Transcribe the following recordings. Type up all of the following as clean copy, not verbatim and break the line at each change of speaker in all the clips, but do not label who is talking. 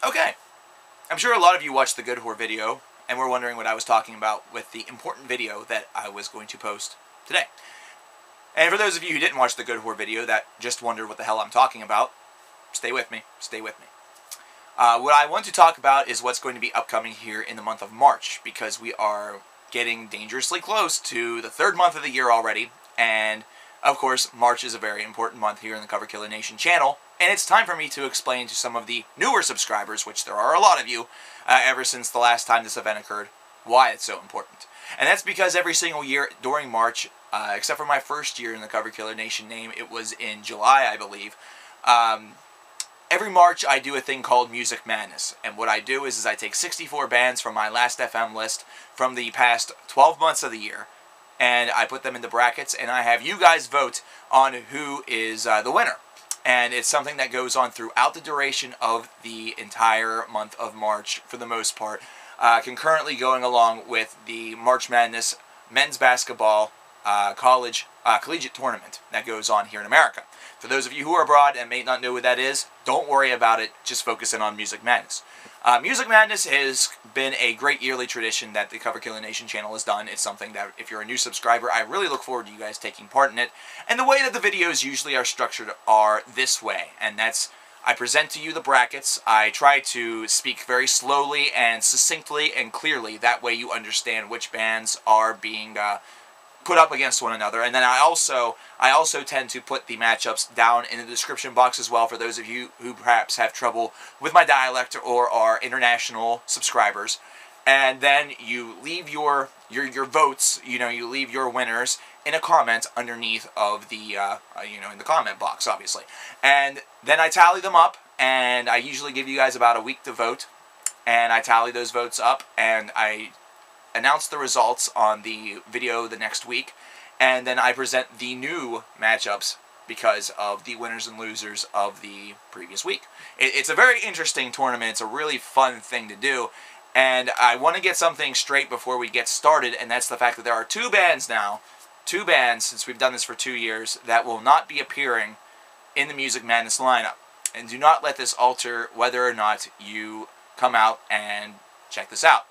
Okay, I'm sure a lot of you watched the Good Whore video and were wondering what I was talking about with the important video that I was going to post today. And for those of you who didn't watch the Good Whore video that just wondered what the hell I'm talking about, stay with me, stay with me. What I want to talk about is what's going to be upcoming here in the month of March, because we are getting dangerously close to the third month of the year already, and of course March is a very important month here in the Cover Killer Nation channel, and it's time for me to explain to some of the newer subscribers, which there are a lot of you, ever since the last time this event occurred, why it's so important. And that's because every single year during March, except for my first year in the Cover Killer Nation name, it was in July, I believe, every March I do a thing called Music Madness, and what I do is I take 64 bands from my last FM list from the past 12 months of the year, and I put them into brackets, and I have you guys vote on who is the winner. And it's something that goes on throughout the duration of the entire month of March, for the most part, concurrently going along with the March Madness men's basketball collegiate tournament that goes on here in America. For those of you who are abroad and may not know what that is, don't worry about it, just focus in on Music Madness. Music Madness has been a great yearly tradition that the Cover Killer Nation channel has done. It's something that, if you're a new subscriber, I really look forward to you guys taking part in it. And the way that the videos usually are structured are this way, and that's, I present to you the brackets, I try to speak very slowly and succinctly and clearly, that way you understand which bands are being put up against one another, and then I also tend to put the matchups down in the description box as well for those of you who perhaps have trouble with my dialect or are international subscribers. And then you leave your votes, you leave your winners in a comment underneath of the in the comment box, obviously. And then I tally them up, and I usually give you guys about a week to vote, and I tally those votes up, and I announce the results on the video the next week, and then I present the new matchups because of the winners and losers of the previous week. It's a very interesting tournament. It's a really fun thing to do, and I want to get something straight before we get started, and that's the fact that there are two bands now, since we've done this for 2 years, that will not be appearing in the Music Madness lineup. And do not let this alter whether or not you come out and check this out.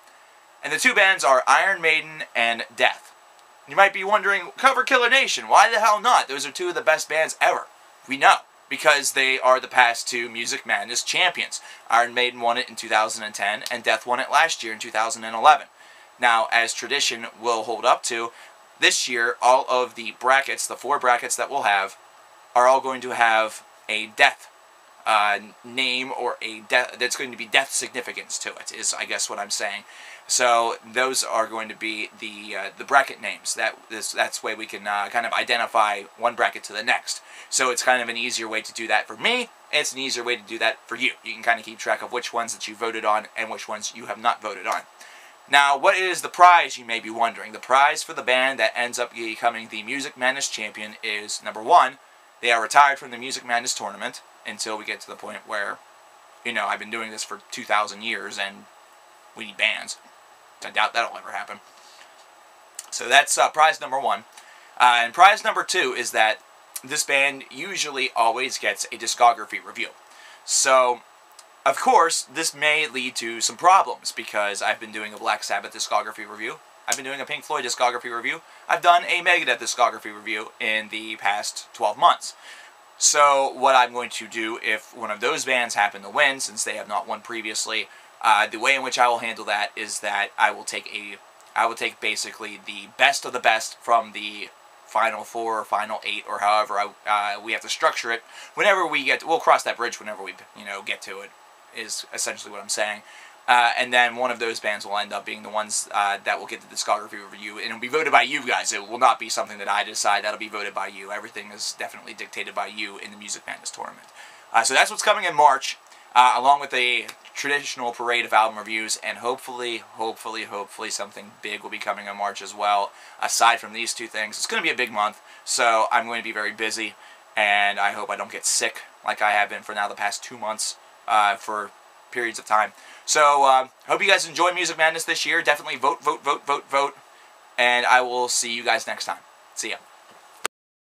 And the two bands are Iron Maiden and Death. You might be wondering, Cover Killer Nation, why the hell not? Those are two of the best bands ever. We know, because they are the past two Music Madness champions. Iron Maiden won it in 2010, and Death won it last year in 2011. Now, as tradition will hold up to, this year, all of the brackets, the 4 brackets that we'll have, are all going to have a Death name, or a death that's going to be death significance to it, is I guess what I'm saying. So those are going to be the bracket names. That's the way we can kind of identify one bracket to the next. So it's kind of an easier way to do that for me. It's an easier way to do that for you. You can kind of keep track of which ones that you voted on and which ones you have not voted on. Now, what is the prize, you may be wondering? The prize for the band that ends up becoming the Music Madness champion is, number 1, they are retired from the Music Madness tournament until we get to the point where, I've been doing this for 2,000 years and we need bands. I doubt that'll ever happen. So that's prize number 1. And prize number 2 is that this band usually always gets a discography review. So, of course, this may lead to some problems, because I've been doing a Black Sabbath discography review. I've been doing a Pink Floyd discography review. I've done a Megadeth discography review in the past 12 months. So what I'm going to do if one of those bands happen to win, since they have not won previously, the way in which I will handle that is that I will take basically the best of the best from the Final 4 or Final 8, or however we have to structure it. Whenever we get, we'll cross that bridge whenever we get to it, is essentially what I'm saying. And then one of those bands will end up being the ones that will get the discography review, and it'll be voted by you guys. It will not be something that I decide. That'll be voted by you. Everything is definitely dictated by you in the Music Madness tournament. So that's what's coming in March, along with a traditional parade of album reviews, and hopefully something big will be coming in March as well, aside from these two things. It's going to be a big month, so I'm going to be very busy, and I hope I don't get sick like I have been for now the past 2 months for periods of time. So, hope you guys enjoy Music Madness this year. Definitely vote, and I will see you guys next time. See ya.